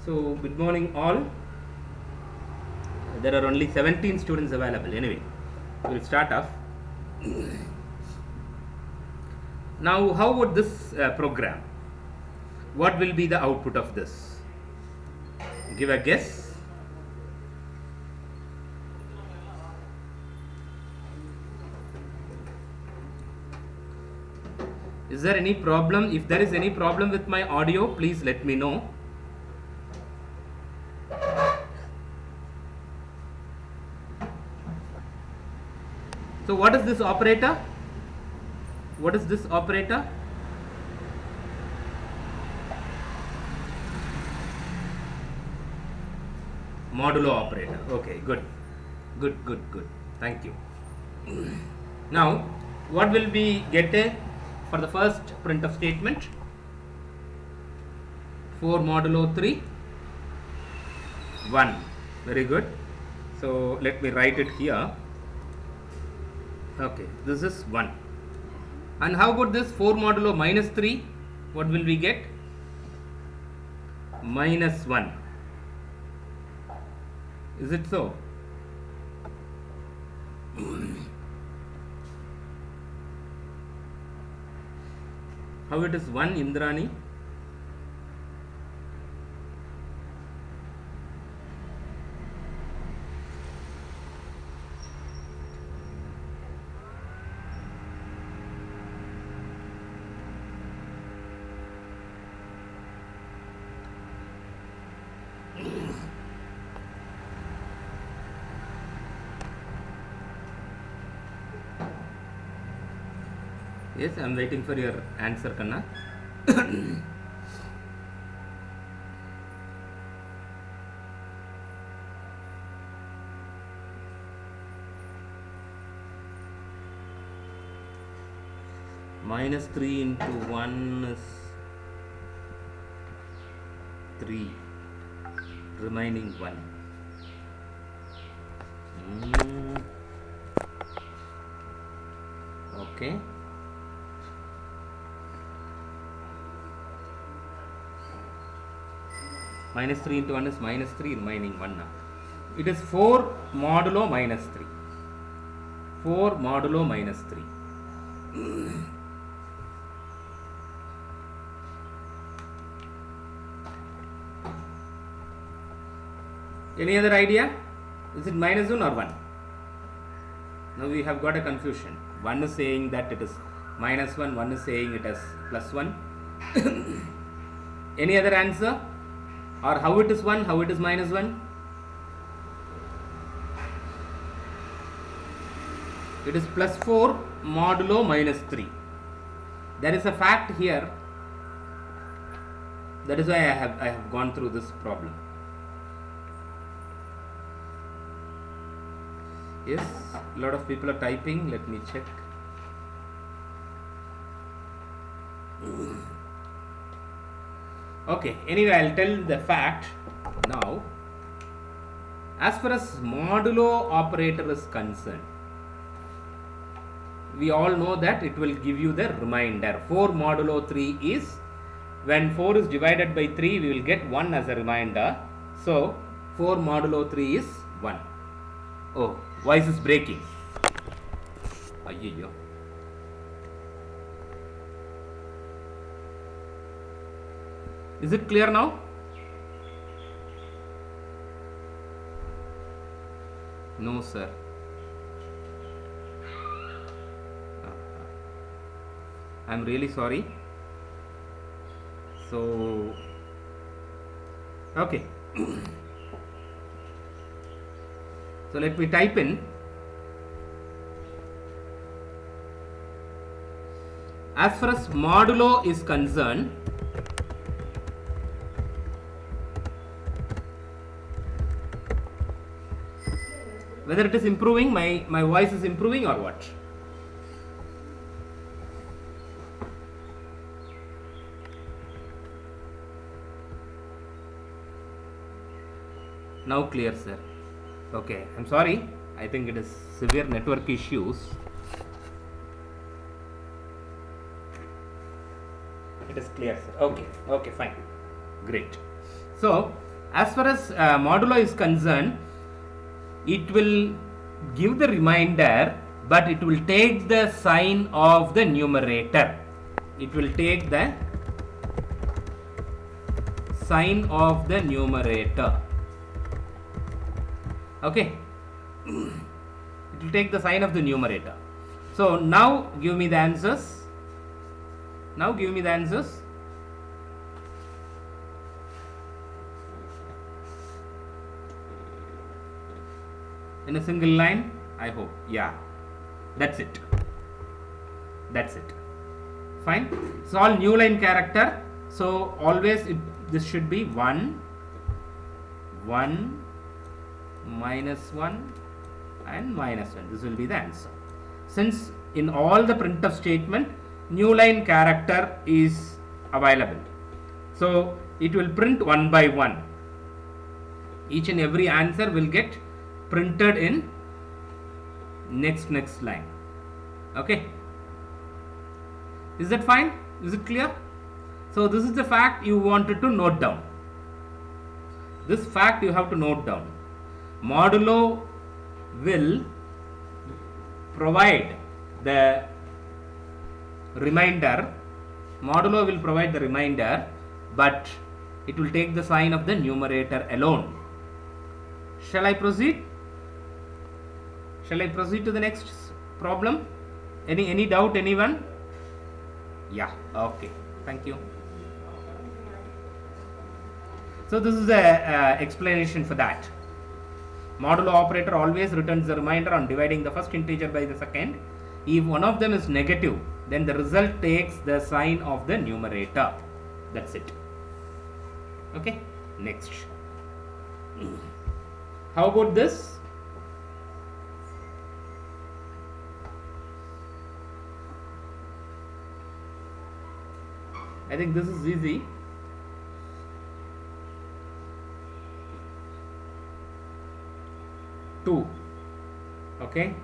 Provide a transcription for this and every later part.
So, good morning all. There are only 17 students available. Anyway, we'll start off. Now, how would this program? What will be the output of this? Give a guess. Is there any problem? If there is any problem with my audio, please let me know. So, what is this operator? What is this operator? Modulo operator. Okay, good. Good. Thank you. Now, what will we get for the first printf statement? 4 modulo 3, 1. Very good. So, let me write it here. Okay, this is 1. And how about this 4 modulo minus 3? What will we get? Minus 1. Is it so? How it is 1, Indrani? Yes, I am waiting for your answer, Kanna. Minus 3 into 1 is 3, remaining 1. Okay. Minus 3 into 1 is minus 3, remaining 1 now. It is 4 modulo minus 3. 4 modulo minus 3. Any other idea? Is it minus 1 or 1? Now we have got a confusion. One is saying that it is minus 1, one is saying it is plus 1. Any other answer? Or how it is 1, how it is minus 1? It is plus 4 modulo minus 3. There is a fact here. That is why I have gone through this problem. Yes, a lot of people are typing. Let me check. Okay, anyway, I'll tell the fact now. As far as modulo operator is concerned, we all know that it will give you the remainder. 4 modulo 3 is, when 4 is divided by 3, we will get 1 as a remainder. So, 4 modulo 3 is 1. Oh, voice is breaking. Ayyo. Is it clear now? No, sir. I'm really sorry. So, okay. So, let me type in. As far as modulo is concerned, whether it is improving, my voice is improving or what? Now clear, sir. Okay, I'm sorry. I think it is severe network issues. It is clear, sir. Okay, fine. Great. So, As far as modulo is concerned, it will give the remainder, but it will take the sign of the numerator. It will take the sign of the numerator. Okay. It will take the sign of the numerator. So now give me the answers. Now give me the answers. In a single line, I hope. Yeah, that's it. That's it. Fine. It's all new line character. So always this should be 1, 1, minus 1 and minus 1. This will be the answer. Since in all the printf statement, new line character is available. So it will print 1 by 1. Each and every answer will get printed in next line. Okay, is that fine? Is it clear? So this is the fact you wanted to note down. This fact you have to note down. Modulo will provide the remainder. Modulo will provide the remainder, but it will take the sign of the numerator alone. Shall I proceed? Shall I proceed to the next problem? Any doubt, anyone? Yeah, okay, thank you. So this is the explanation for that. Modulo operator always returns the remainder on dividing the first integer by the second. If one of them is negative, then the result takes the sign of the numerator. That's it. Okay, next. How about this? I think this is easy. Two. Okay.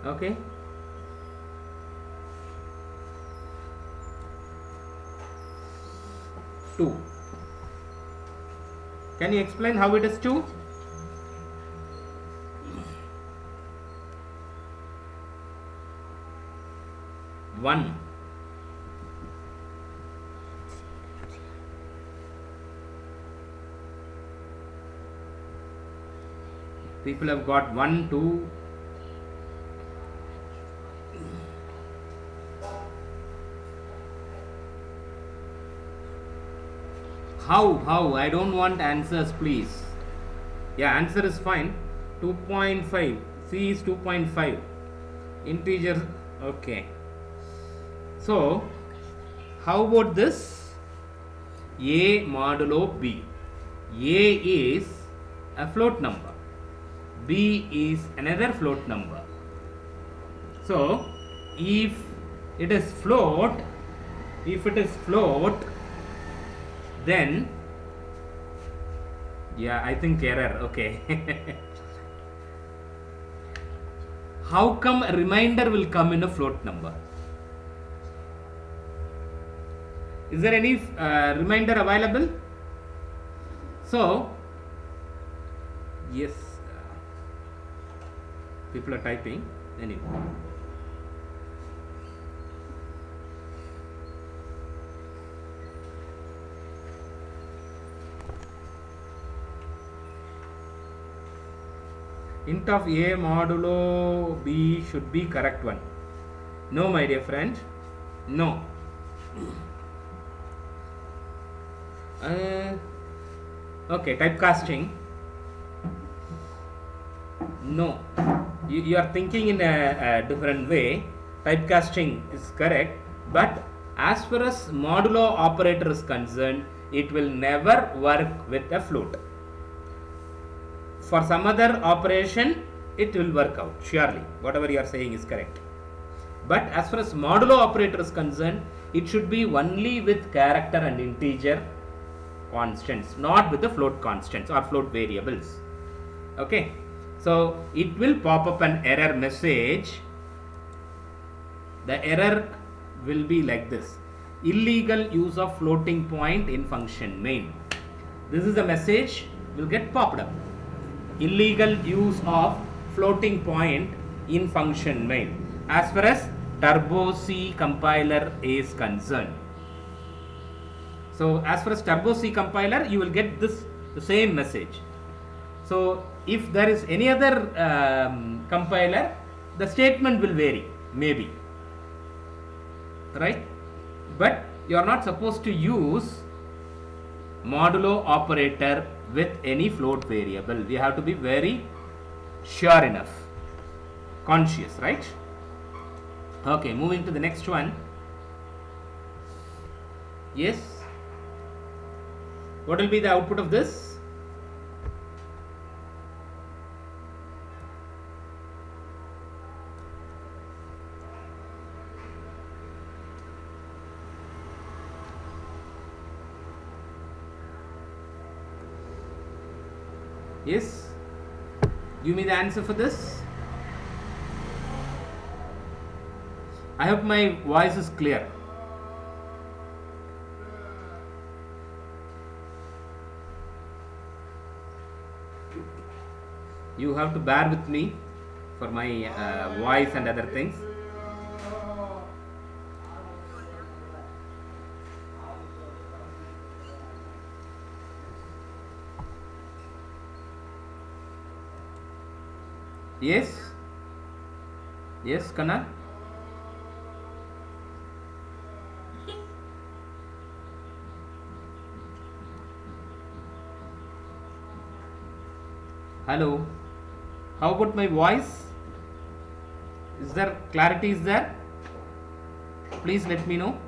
Okay. Two. Can you explain how it is 2? One. People have got 1, 2. How? I don't want answers, please. Yeah, answer is fine. 2.5. C is 2.5. Integer. Okay. So, how about this? A modulo B. A is a float number. B is another float number. So, if it is float, then yeah, I think error. Okay. How come a remainder will come in a float number? Is there any remainder available? So yes, people are typing anyway. Int of A modulo B should be correct one. No, my dear friend. No. Okay, typecasting. No. You are thinking in a different way. Typecasting is correct. But as far as modulo operator is concerned, it will never work with a float. For some other operation, it will work out, surely. Whatever you are saying is correct. But as far as modulo operator is concerned, it should be only with character and integer constants, not with the float constants or float variables. Okay. So it will pop up an error message. The error will be like this: illegal use of floating point in function main. This is the message will get popped up. Illegal use of floating point in function main, as far as Turbo C compiler is concerned. So as far as Turbo C compiler, you will get this the same message. So if there is any other compiler, the statement will vary, maybe, right? But you are not supposed to use modulo operator with any float variable. We have to be very sure enough, conscious, right? Okay, moving to the next one. Yes, what will be the output of this? Yes, give me the answer for this. I hope my voice is clear. You have to bear with me for my voice and other things. Yes, yes, Kana. Hello, how about my voice? Is there clarity? Is there? Please let me know.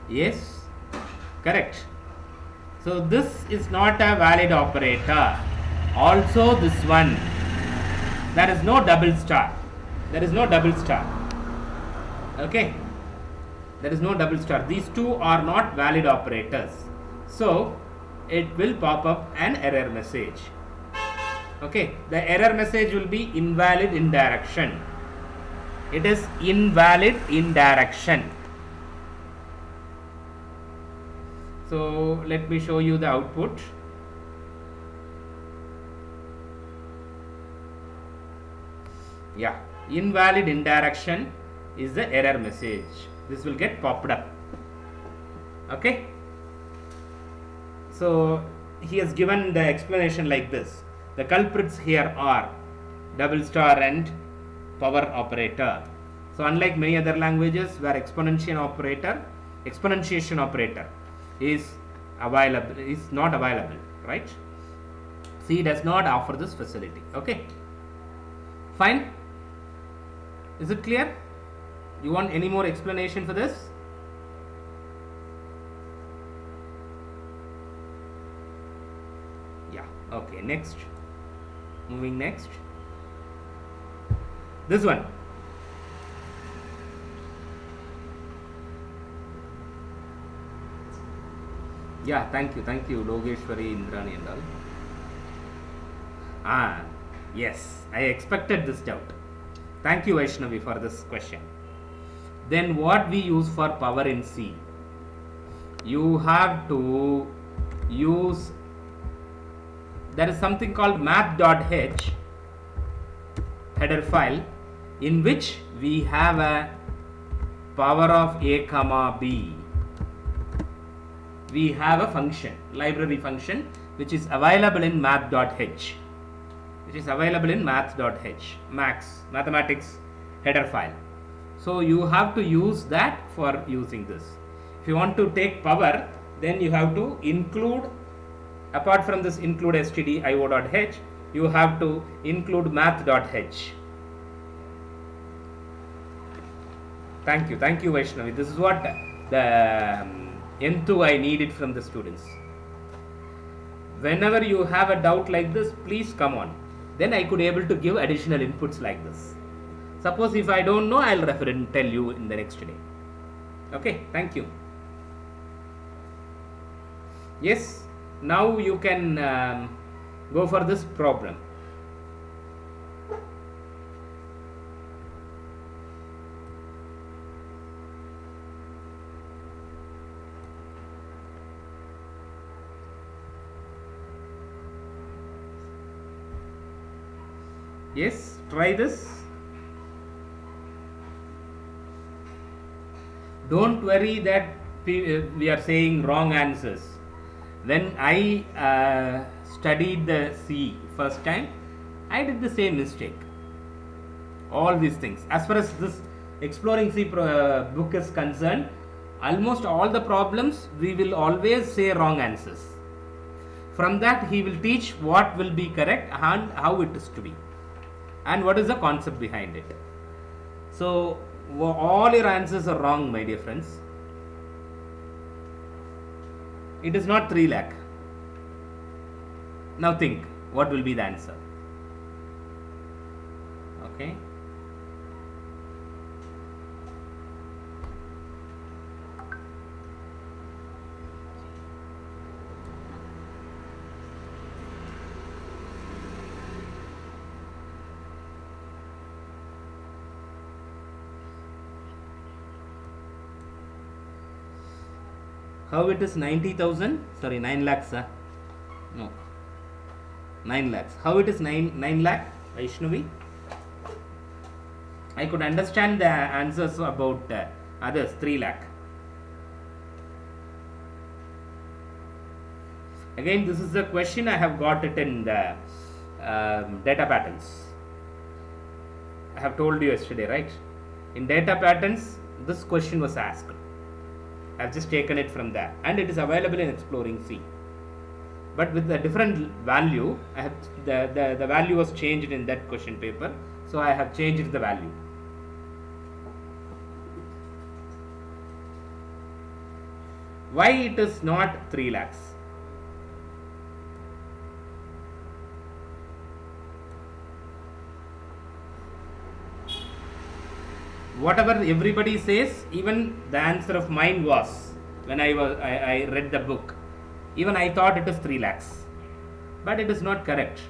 Yes, correct. So this is not a valid operator. Also this one, there is no double star. There is no double star. Okay, there is no double star. These two are not valid operators. So it will pop up an error message. Okay, the error message will be invalid indirection. It is invalid indirection. So let me show you the output. Yeah, invalid indirection is the error message. This will get popped up. Okay. So he has given the explanation like this. The culprits here are double star and power operator. So unlike many other languages where exponentiation operator is not available, right? C does not offer this facility. Okay, fine. Is it clear? You want any more explanation for this? Yeah, okay, next. Moving next. This one. Yeah, thank you, Logeshwari, Indrani and all. Yes, I expected this doubt. Thank you, Vaishnavi, for this question. Then what we use for power in C? You have to use, there is something called map.h header file. in which we have a power of a comma b. We have a function, library function, which is available in math.h, mathematics header file. So you have to use that for using this. If you want to take power, then you have to include, apart from this include stdio.h, you have to include math.h. Thank you Vaishnavi. This is what the N2 I needed from the students. Whenever you have a doubt like this, please come on. Then I could able to give additional inputs like this. Suppose if I don't know, I'll refer and tell you in the next day. Okay, thank you. Yes, now you can go for this problem. Yes, try this. Don't worry that we are saying wrong answers. When I studied the C first time, I did the same mistake. All these things. As far as this Exploring C book is concerned, almost all the problems we will always say wrong answers. From that he will teach what will be correct and how it is to be, and what is the concept behind it. So all your answers are wrong, my dear friends. It is not 3 lakh. Now think, what will be the answer? Okay. How it is 90,000? Sorry, 9 lakhs. No, 9 lakhs. How it is 9 lakh, Vaishnavi? I could understand the answers about others, 3 lakh. Again, this is the question I have got it in the data patterns. I have told you yesterday, right? In data patterns, this question was asked. I have just taken it from there, and it is available in Exploring C. But with a different value, I have the value was changed in that question paper, so I have changed the value. Why it is not 3 lakhs? Whatever everybody says, even the answer of mine was, when I read the book, even I thought it is 3 lakhs, but it is not correct.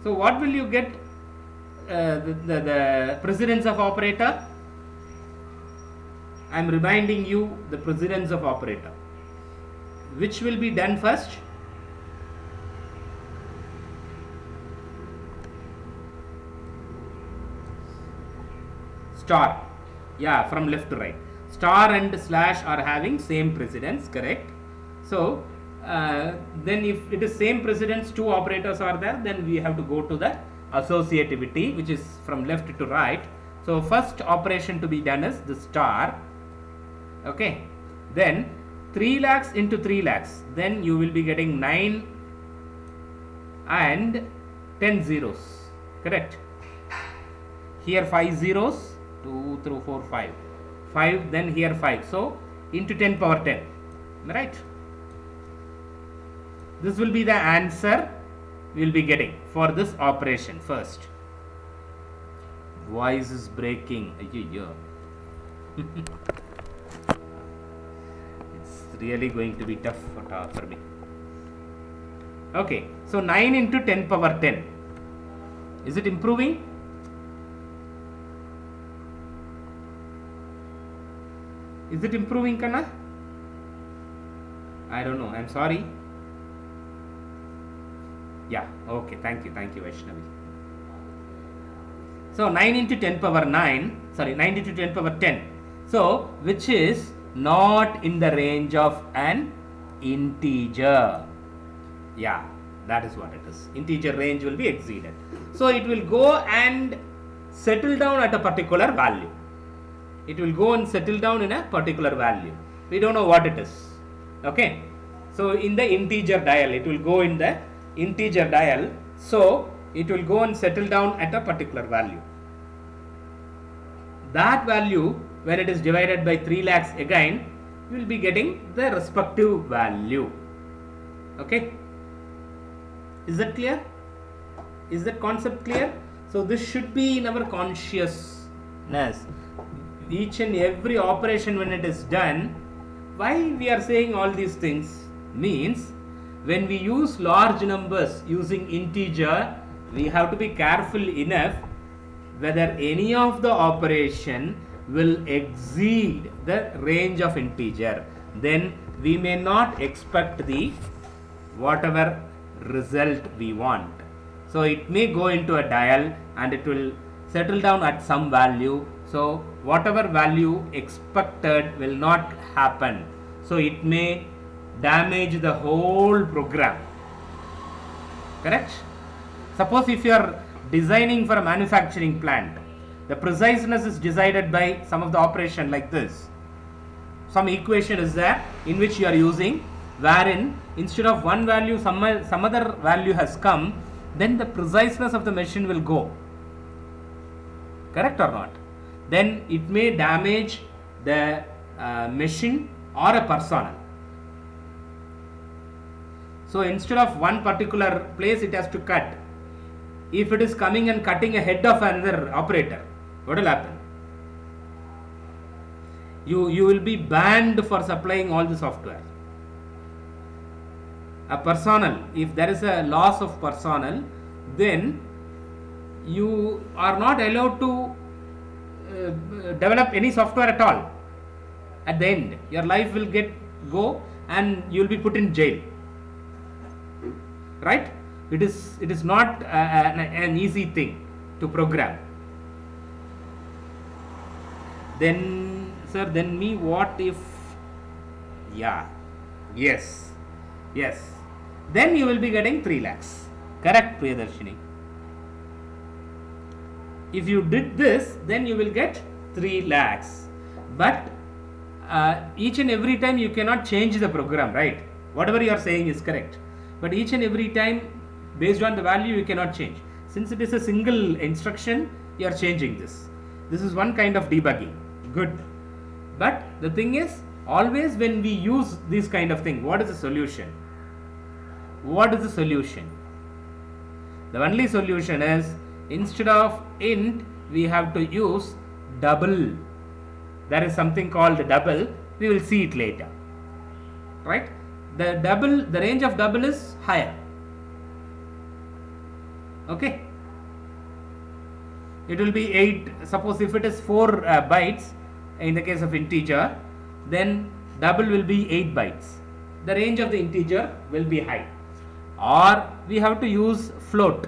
So what will you get? The precedence of operator. I am reminding you the precedence of operator. Which will be done first? Star. Yeah, from left to right. Star and slash are having same precedence, correct? So then if it is same precedence, 2 operators are there, then we have to go to the associativity, which is from left to right. So first operation to be done is the star. Okay, then 3 lakhs into 3 lakhs, then you will be getting 9 and 10 zeros, correct? Here 5 zeros, 2 through 4, 5, then here 5, so into 10 power 10, right? This will be the answer we will be getting for this operation first. Voice is breaking. It's really going to be tough for me. Okay, so 9 into 10 power 10. Is it improving? Is it improving, Kanna? I don't know. I'm sorry. Yeah, okay, thank you Vaishnavi. So 9 into 10 power 9, sorry, 9 into 10 power 10. So, which is not in the range of an integer. Yeah, that is what it is. Integer range will be exceeded. So, it will go and settle down at a particular value. It will go and settle down in a particular value. We don't know what it is. Okay. So, in the integer dial, it will go in the integer dial. So, it will go and settle down at a particular value. That value, when it is divided by 3 lakhs again, you will be getting the respective value. Okay. Is that clear? Is that concept clear? So, this should be in our consciousness. Each and every operation when it is done, why we are saying all these things means when we use large numbers using integer, we have to be careful enough whether any of the operation will exceed the range of integer. Then we may not expect the whatever result we want. So it may go into a dial and it will settle down at some value. So whatever value expected will not happen. So it may damage the whole program. Correct? Suppose if you are designing for a manufacturing plant, the preciseness is decided by some of the operation like this. Some equation is there in which you are using, wherein instead of one value some other value has come, then the preciseness of the machine will go. Correct or not? Then it may damage the machine or a personnel. So instead of one particular place it has to cut. If it is coming and cutting a head of another operator, what will happen? You will be banned for supplying all the software. A personnel, if there is a loss of personnel, then you are not allowed to develop any software at all. At the end, your life will go and you will be put in jail. Right? It is not an easy thing to program. Then, sir, then me what if? Yeah, yes. Then you will be getting 3 lakhs. Correct, Priyadarshini. If you did this, then you will get 3 lakhs. But each and every time you cannot change the program, right? Whatever you are saying is correct. But each and every time, based on the value, you cannot change. Since it is a single instruction, you are changing this. This is one kind of debugging. Good. But the thing is, always when we use this kind of thing, what is the solution? What is the solution? The only solution is, instead of int, we have to use double. There is something called double. We will see it later. Right? The range of double is higher. Okay. It will be 8. Suppose if it is 4 bytes in the case of integer, then double will be 8 bytes. The range of the integer will be high. Or we have to use float.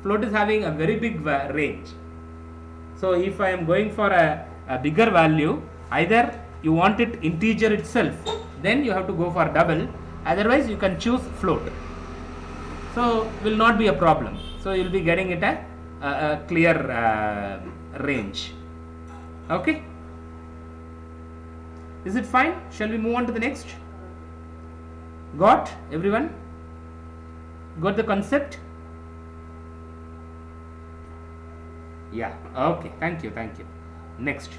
Float is having a very big range. So if I am going for a bigger value, either you want it integer itself, then you have to go for double. Otherwise you can choose float. So will not be a problem. So you will be getting it a clear range. Okay. Is it fine? Shall we move on to the next? Got everyone? Got the concept? Yeah. Okay. Thank you. Next.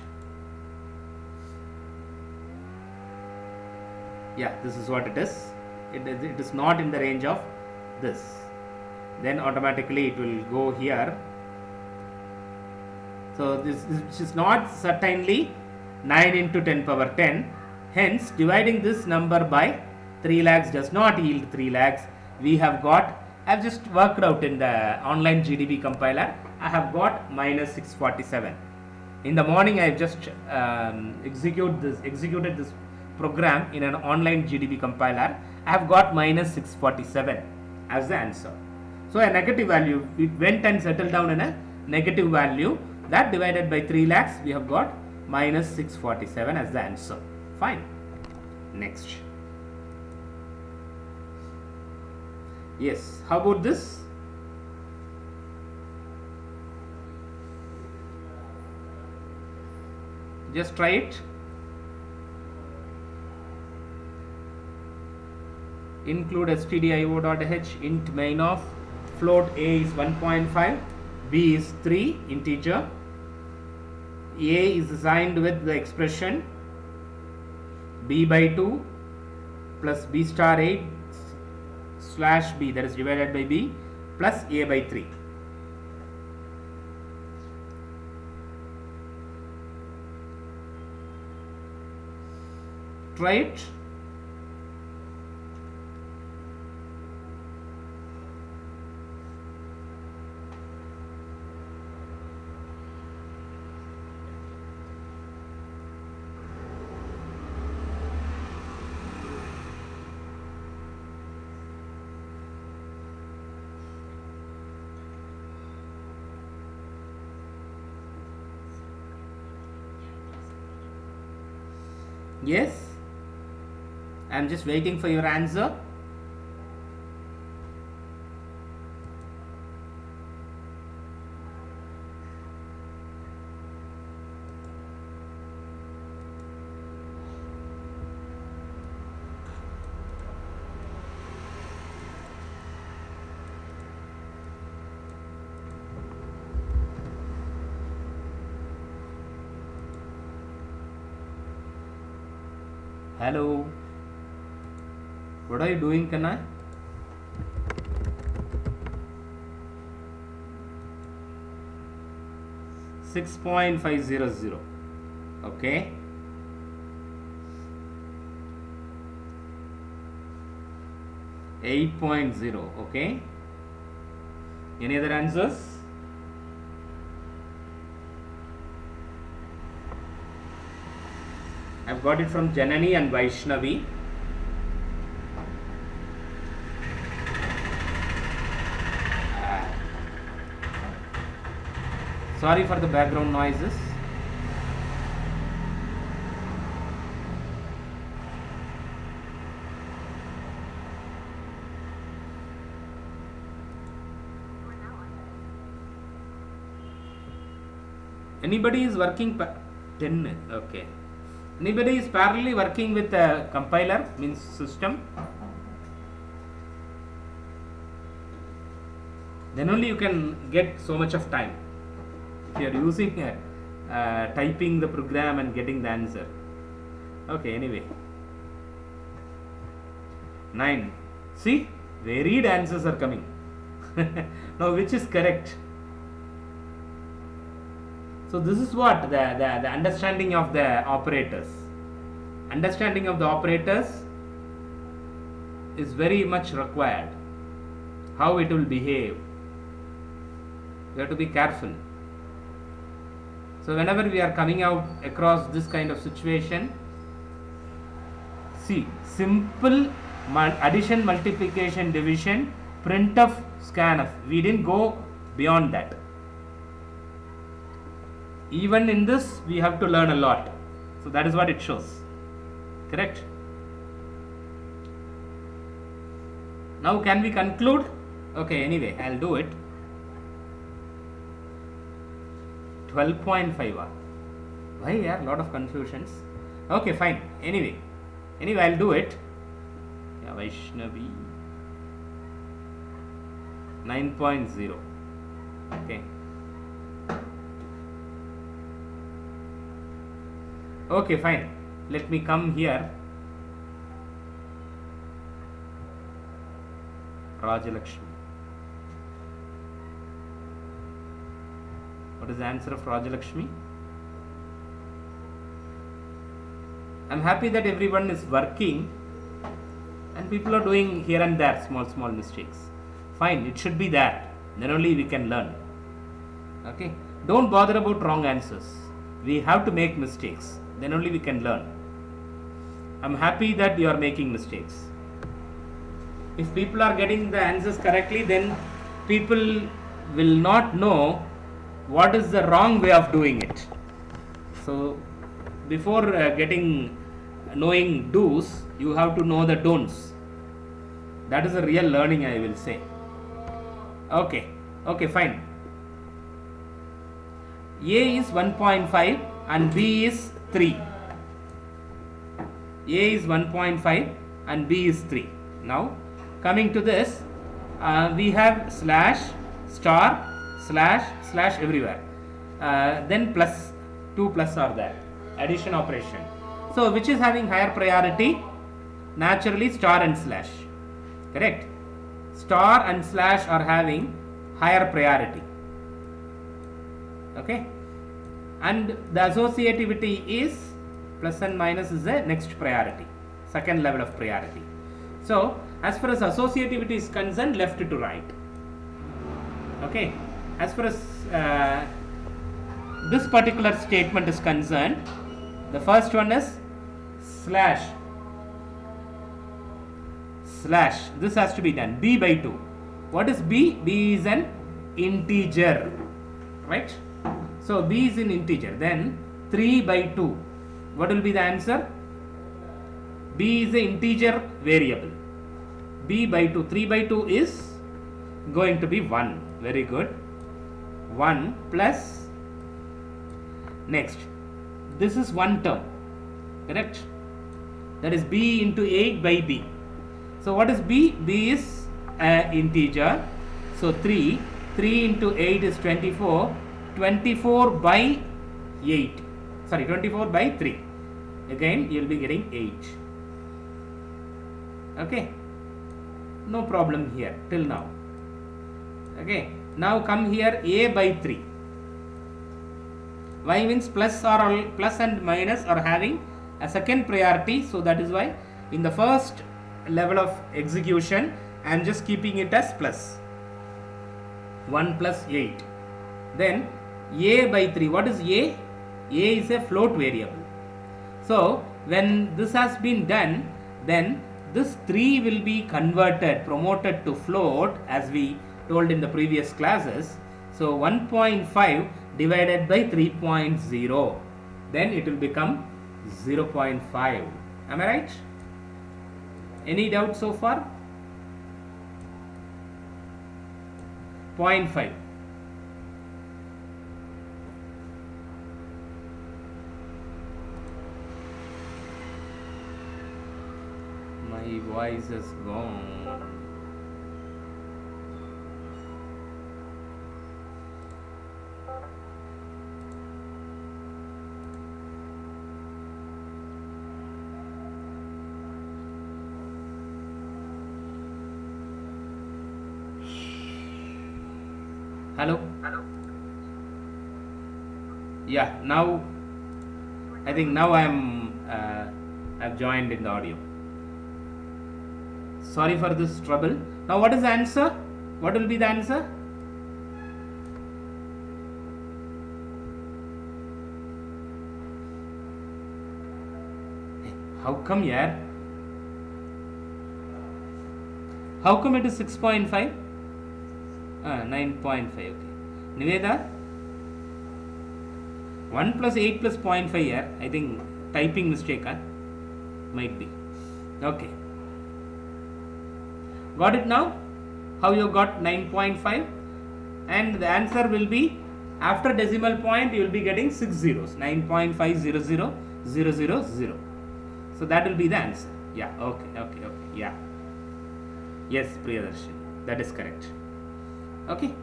Yeah, this is what it is. It is not in the range of this. Then automatically it will go here. So this is not certainly 9 into 10 power 10. Hence, dividing this number by 3 lakhs does not yield 3 lakhs. We have got, I have just worked out in the online GDB compiler, I have got minus 647. In the morning I have just executed this program in an online GDB compiler. I have got minus 647 as the answer. So a negative value, it went and settled down in a negative value. That divided by 3 lakhs, we have got minus 647 as the answer. Fine. Next. Yes, how about this? Just try it. Include stdio.h int main of float a is 1.5, b is 3 integer, a is assigned with the expression b by 2 plus b star 8 slash b, that is divided by b, plus a by 3. Try it. Yes, I am just waiting for your answer. Hello, what are you doing, Kanna? $6.500. Okay. $8.0. Okay. Any other answers? I've got it from Janani and Vaishnavi. Sorry for the background noises. Anybody is working 10, okay. Anybody is parallelly working with a compiler, means system? Then only you can get so much of time. If you are using typing the program and getting the answer. Okay, anyway. 9. See, varied answers are coming. Now, which is correct? So this is what the understanding of the operators. Understanding of the operators is very much required. How it will behave. We have to be careful. So whenever we are coming out across this kind of situation, see, simple addition, multiplication, division, printf, scanf. We didn't go beyond that. Even in this, we have to learn a lot. So that is what it shows. Correct? Now can we conclude? Okay, anyway, I'll do it. 12.5. Why? Yeah, lot of confusions. Okay, fine. Anyway, I'll do it. Yeah, Vaishnavi. 9.0. Okay. Okay, fine. Let me come here. Rajalakshmi. What is the answer of Rajalakshmi? I'm happy that everyone is working and people are doing here and there small mistakes. Fine, it should be there. Then only we can learn. Okay. Don't bother about wrong answers. We have to make mistakes. Then only we can learn. I'm happy that you are making mistakes. If people are getting the answers correctly, then people will not know what is the wrong way of doing it. So before knowing do's, you have to know the don'ts. That is a real learning, I will say. Okay, fine. A is 1.5 and B is 3. A is 1.5 and B is 3. Now coming to this, we have slash, star, slash everywhere. Then plus, 2 plus are there. Addition operation. So which is having higher priority? Naturally star and slash. Correct? Star and slash are having higher priority. Okay? And the associativity is plus and minus is the next priority. Second level of priority. So as far as associativity is concerned, left to right. Okay? As far as this particular statement is concerned, the first one is slash. This has to be done. B by 2. What is B? B is an integer. Right? So B is an integer. Then 3 by 2. What will be the answer? B is an integer variable. B by 2. 3 by 2 is going to be 1. Very good. 1 plus, next, this is one term, correct? That is B into 8 by B. So what is B? B is an integer. So 3 into 8 is 24. 24 by 8. Sorry, 24 by 3. Again, you will be getting 8. Okay. No problem here till now. Okay. Now come here, A by 3. Why means plus and minus are having a second priority. So that is why in the first level of execution I am just keeping it as plus. 1 plus 8. Then A by 3. What is A? A is a float variable. So when this has been done, then this 3 will be promoted to float, as we told in the previous classes. So 1.5 divided by 3.0, then it will become 0.5. Am I right? Any doubt so far? 0.5. My voice is gone. Hello? Yeah, now I think now I've joined in the audio. Sorry for this trouble. Now what is the answer? What will be the answer? How come here? How come it is 6.5? 9.5. Okay. Niveda? 1 plus 8 plus 0.5 here. I think typing mistake might be. Okay. Got it now? How you got 9.5? And the answer will be, after decimal point you will be getting 6 zeros. 9.5000000. So that will be the answer. Yeah. Okay. Yeah. Yes, Priyadarshini. That is correct. Okay.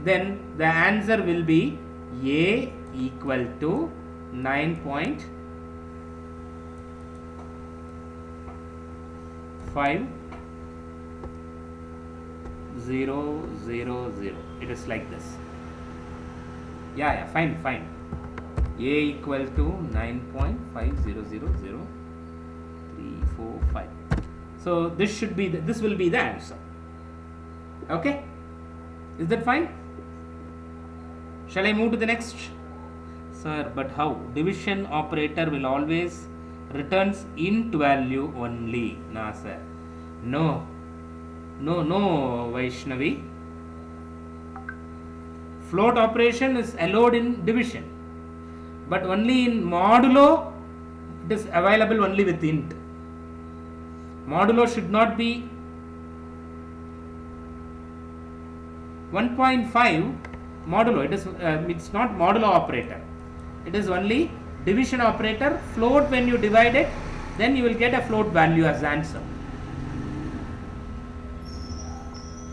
Then the answer will be A equal to 9.5000. It is like this. Yeah, fine. A equal to 9.5000345. So this will be the answer. Okay, is that fine? Shall I move to the next? Sir, but how? Division operator will always returns int value only. Nah, sir. No, Vaishnavi. float operation is allowed in division, but only in modulo it is available only with int. Modulo should not be 1.5 modulo. It is it's not modulo operator. It is only division operator. Float, when you divide it, then you will get a float value as answer.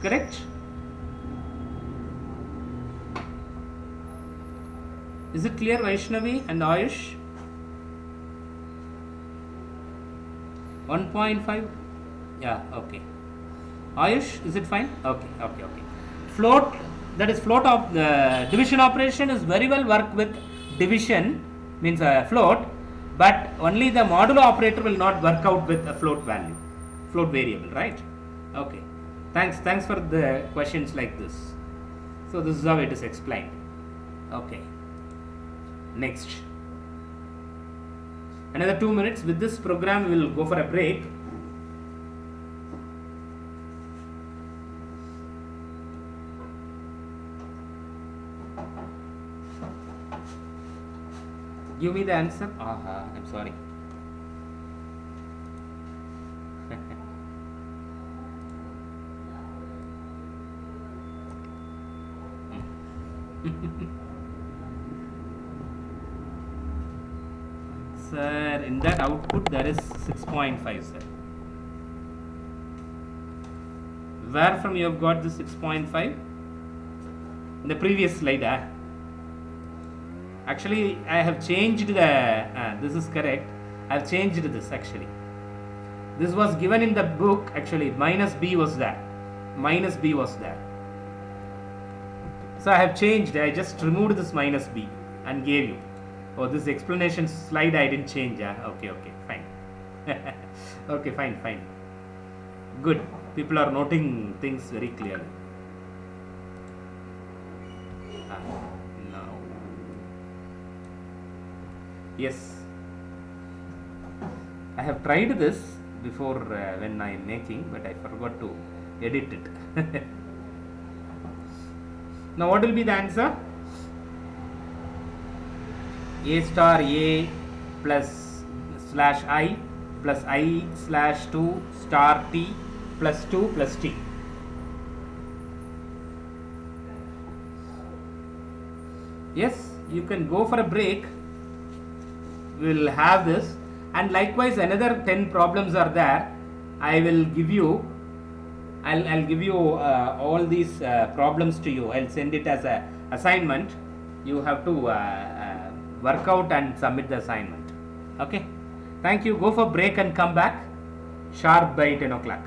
Correct? Is it clear, Vaishnavi and Ayush? 1.5? Yeah, okay. Ayush, is it fine? Okay. Float, that is float of division operation is very well work with division, means float, but only the modulo operator will not work out with a float value, float variable, right? Okay. Thanks for the questions like this. So this is how it is explained. Okay. Next. Another 2 minutes. With this program, we will go for a break. Give me the answer. I'm sorry. Sir, in that output there is 6.5, sir. Where from you have got this 6.5? In the previous slide. Actually, I have changed the, this is correct. I have changed this actually. This was given in the book, actually, minus B was there. Minus B was there. So I have changed, I just removed this minus B and gave you. Oh, this explanation slide I didn't change. Okay, fine. Okay, fine. Good. People are noting things very clearly. Now. Yes. I have tried this before when I am making, but I forgot to edit it. Now what will be the answer? A star A plus slash I plus I slash 2 star T plus 2 plus T. Yes, you can go for a break. We will have this, and likewise another 10 problems are there. I will give you, I'll give you all these problems to you. I'll send it as a assignment. You have to work out and submit the assignment. Okay. Thank you. Go for break and come back sharp by 10 o'clock.